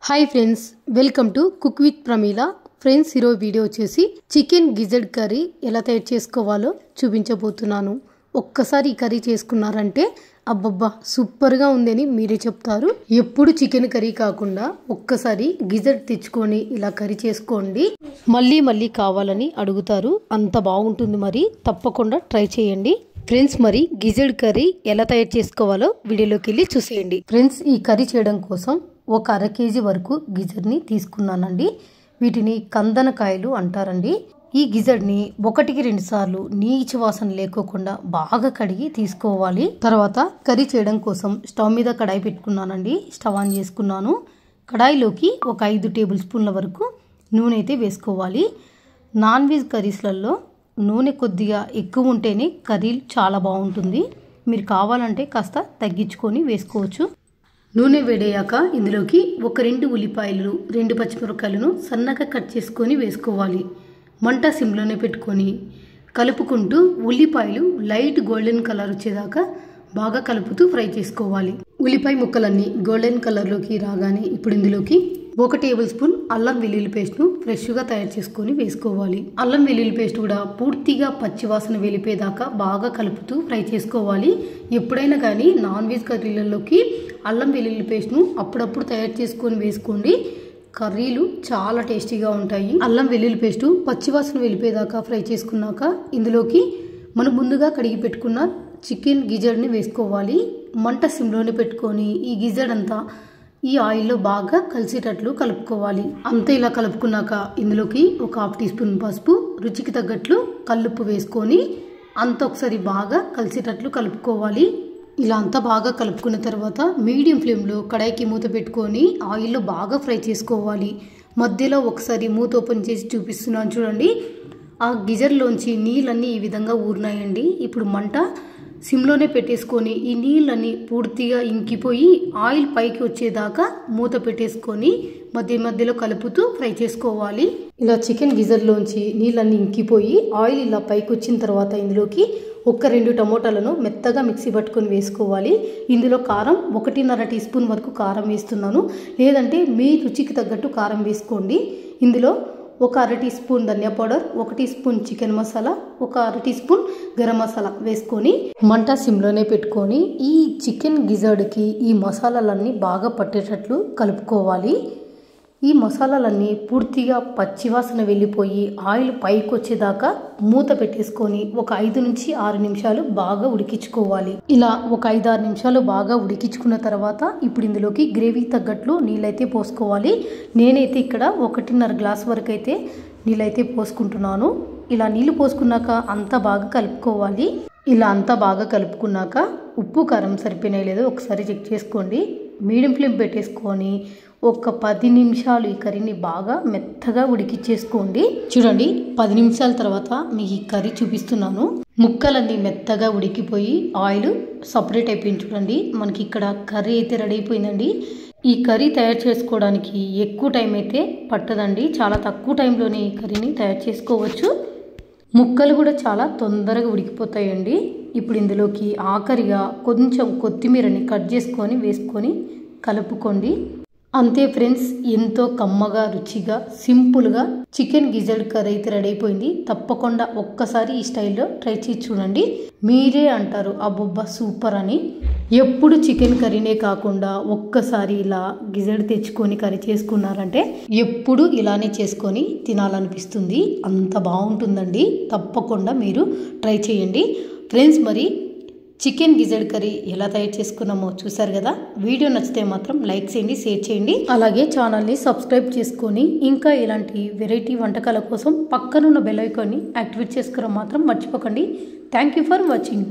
Hi friends, welcome to cook with Pramila. Friends, ఈరోజు video వచ్చేసి chicken గిజెడ్ curry ఎలా తయారు చేసుకోవాలో చూపించబోతున్నాను. ఒక్కసారి ఈ కర్రీ చేసుకున్నారంటే అబ్బబ్బా సూపర్గా ఉందని మీరే చెప్తారు. ఎప్పుడు చికెన్ కర్రీ కాకుండా ఒక్కసారి గిజెడ్ తెచ్చుకొని ఇలా కర్రీ చేసుకోండి, మళ్ళీ మళ్ళీ కావాలని అడుగుతారు. అంత బాగుంటుంది. మరి తప్పకుండా ట్రై చేయండి. ఫ్రెండ్స్, మరి గిజెడ్ కర్రీ ఎలా తయారు చేసుకోవాలో వీడియోలోకి వెళ్ళి చూసేయండి. ఫ్రెండ్స్, ఈ కర్రీ చేయడం కోసం ఒక అర కేజీ వరకు గిజర్ని తీసుకున్నానండి. వీటిని కందనకాయలు అంటారండి. ఈ గిజర్ని 1-2 సార్లు నీచు వాసన లేకోకుండా బాగా కడిగి తీసుకోవాలి. తర్వాత కర్రీ చేయడం కోసం స్టవ్ మీద కడాయి పెట్టుకున్నానండి. స్టవ్ ఆన్ చేసుకున్నాను. కడాయిలోకి ఒక 5 టేబుల్ స్పూన్ల వరకు నూనె అయితే వేసుకోవాలి. నాన్ వెజ్ కర్రీస్లలో నూనె కొద్దిగా ఎక్కువ ఉంటేనే కర్రీ చాలా బాగుంటుంది. మీరు కావాలంటే కాస్త తగ్గించుకొని వేసుకోవచ్చు. నూనె వేడయ్యాక ఇందులోకి ఒక 2 ఉల్లిపాయలు, 2 పచ్చిమిరపకాయలను సన్నగా కట్ చేసుకొని వేసుకోవాలి. మంట సిమ్లోనే పెట్టుకొని కలుపుకుంటూ ఉల్లిపాయలు లైట్ గోల్డెన్ కలర్ వచ్చేదాకా బాగా కలుపుతూ ఫ్రై చేసుకోవాలి. ఉల్లిపాయ ముక్కలన్నీ గోల్డెన్ కలర్లోకి రాగానే ఇప్పుడు ఇందులోకి 1 టేబుల్ స్పూన్ అల్లం వెల్లుల్లి పేస్ట్ను ఫ్రెష్గా తయారు చేసుకొని వేసుకోవాలి. అల్లం వెల్లుల్లి పేస్ట్ కూడా పూర్తిగా పచ్చివాసన వెళ్ళిపోయేదాకా బాగా కలుపుతూ ఫ్రై చేసుకోవాలి. ఎప్పుడైనా కానీ నాన్ వెజ్ కర్రీలలోకి అల్లం వెల్లుల్లి పేస్ట్ను అప్పుడప్పుడు తయారు చేసుకొని వేసుకోండి. కర్రీలు చాలా టేస్టీగా ఉంటాయి. అల్లం వెల్లుల్లి పేస్టు పచ్చివాసన వెళ్ళిపోయేదాకా ఫ్రై చేసుకున్నాక ఇందులోకి మనం ముందుగా కడిగి పెట్టుకున్న చికెన్ గిజర్ని వేసుకోవాలి. మంట సిమ్లోనే పెట్టుకొని ఈ గిజర్ అంతా ఈ ఆయిల్లో బాగా కలిసేటట్లు కలుపుకోవాలి. అంతా ఇలా కలుపుకున్నాక ఇందులోకి ఒక 1/2 టీ స్పూన్ పసుపు, రుచికి తగ్గట్లు కల్లుప్పు వేసుకొని అంత ఒకసారి బాగా కలిసేటట్లు కలుపుకోవాలి. ఇలా అంతా బాగా కలుపుకున్న తర్వాత మీడియం ఫ్లేమ్లో కడాయికి మూత పెట్టుకొని ఆయిల్లో బాగా ఫ్రై చేసుకోవాలి. మధ్యలో ఒకసారి మూత ఓపెన్ చేసి చూపిస్తున్నాను చూడండి. ఆ గిజర్లోంచి నీళ్ళన్నీ ఈ విధంగా ఊరినాయండి. ఇప్పుడు మంట సిమ్లోనే పెట్టేసుకొని ఈ నీళ్ళని పూర్తిగా ఇంకిపోయి ఆయిల్ పైకి వచ్చేదాకా మూత పెట్టేసుకొని మధ్య మధ్యలో కలుపుతూ ఫ్రై చేసుకోవాలి. ఇలా చికెన్ గిజర్లోంచి నీళ్ళన్నీ ఇంకిపోయి ఆయిల్ ఇలా పైకి వచ్చిన తర్వాత ఇందులోకి ఒక 2 టమోటాలను మెత్తగా మిక్సీ పట్టుకొని వేసుకోవాలి. ఇందులో కారం 1.5 టీ స్పూన్ వరకు కారం వేస్తున్నాను. లేదంటే మీ రుచికి తగ్గట్టు కారం వేసుకోండి. ఇందులో ఒక 1/2 టీ స్పూన్ ధనియా పౌడర్, 1 టీ స్పూన్ చికెన్ మసాలా, ఒక 1/2 టీ స్పూన్ గరం మసాలా వేసుకొని మంట సిమ్లోనే పెట్టుకొని ఈ చికెన్ గిజర్డ్కి ఈ మసాలాలన్నీ బాగా పట్టేటట్లు కలుపుకోవాలి. ఈ మసాలాలన్నీ పూర్తిగా పచ్చివాసన వెళ్ళిపోయి ఆయిల్ పైకి వచ్చేదాకా మూత పెట్టేసుకొని ఒక 5-6 నిమిషాలు బాగా ఉడికించుకోవాలి. ఇలా ఒక 5-6 నిమిషాలు బాగా ఉడికించుకున్న తర్వాత ఇప్పుడు ఇందులోకి గ్రేవీ తగ్గట్లు నీళ్ళైతే పోసుకోవాలి. నేనైతే ఇక్కడ 1.5 గ్లాస్ వరకు అయితే నీళ్ళైతే పోసుకుంటున్నాను. ఇలా నీళ్ళు పోసుకున్నాక అంతా బాగా కలుపుకోవాలి. ఇలా అంతా బాగా కలుపుకున్నాక ఉప్పు కారం సరిపోయినాయి లేదో ఒకసారి చెక్ చేసుకోండి. మీడియం ఫ్లేమ్ పెట్టేసుకొని ఒక 10 నిమిషాలు ఈ కర్రీని బాగా మెత్తగా ఉడికిచ్చేసుకోండి. చూడండి, 10 నిమిషాల తర్వాత మీకు ఈ కర్రీ చూపిస్తున్నాను. ముక్కలన్నీ మెత్తగా ఉడికిపోయి ఆయిల్ సపరేట్ అయిపోయింది. చూడండి, మనకి ఇక్కడ కర్రీ అయితే రెడీ అయిపోయిందండి. ఈ కర్రీ తయారు చేసుకోవడానికి ఎక్కువ టైం అయితే పట్టదండి. చాలా తక్కువ టైంలోనే ఈ కర్రీని తయారు చేసుకోవచ్చు. ముక్కలు కూడా చాలా తొందరగా ఉడికిపోతాయండి. ఇప్పుడు ఇందులోకి ఆఖరిగా కొంచెం కొత్తిమీరని కట్ చేసుకొని వేసుకొని కలుపుకోండి. అంతే ఫ్రెండ్స్, ఎంతో కమ్మగా రుచిగా సింపుల్గా చికెన్ గిజర్డ్ కర్రీ అయితే రెడీ అయిపోయింది. తప్పకుండా ఒక్కసారి ఈ స్టైల్లో ట్రై చేసి చూడండి. మీరే అంటారు అబ్బబ్బా సూపర్ అని. ఎప్పుడు చికెన్ కర్రీనే కాకుండా ఒక్కసారి ఇలా గిజర్డ్ తెచ్చుకొని కర్రీ చేసుకున్నారంటే ఎప్పుడు ఇలానే చేసుకొని తినాలనిపిస్తుంది. అంత బాగుంటుందండి. తప్పకుండా మీరు ట్రై చేయండి. ఫ్రెండ్స్, మరి చికెన్ గిజర్డ్ కర్రీ ఎలా తయారు చేసుకున్నామో చూసారు కదా. వీడియో నచ్చితే మాత్రం లైక్ చేయండి, షేర్ చేయండి. అలాగే ఛానల్ని సబ్స్క్రైబ్ చేసుకొని ఇంకా ఇలాంటి వెరైటీ వంటకాల కోసం పక్కనున్న బెల్ ఐకాన్ని యాక్టివేట్ చేసుకోవడం మాత్రం మర్చిపోకండి. Thank you for watching.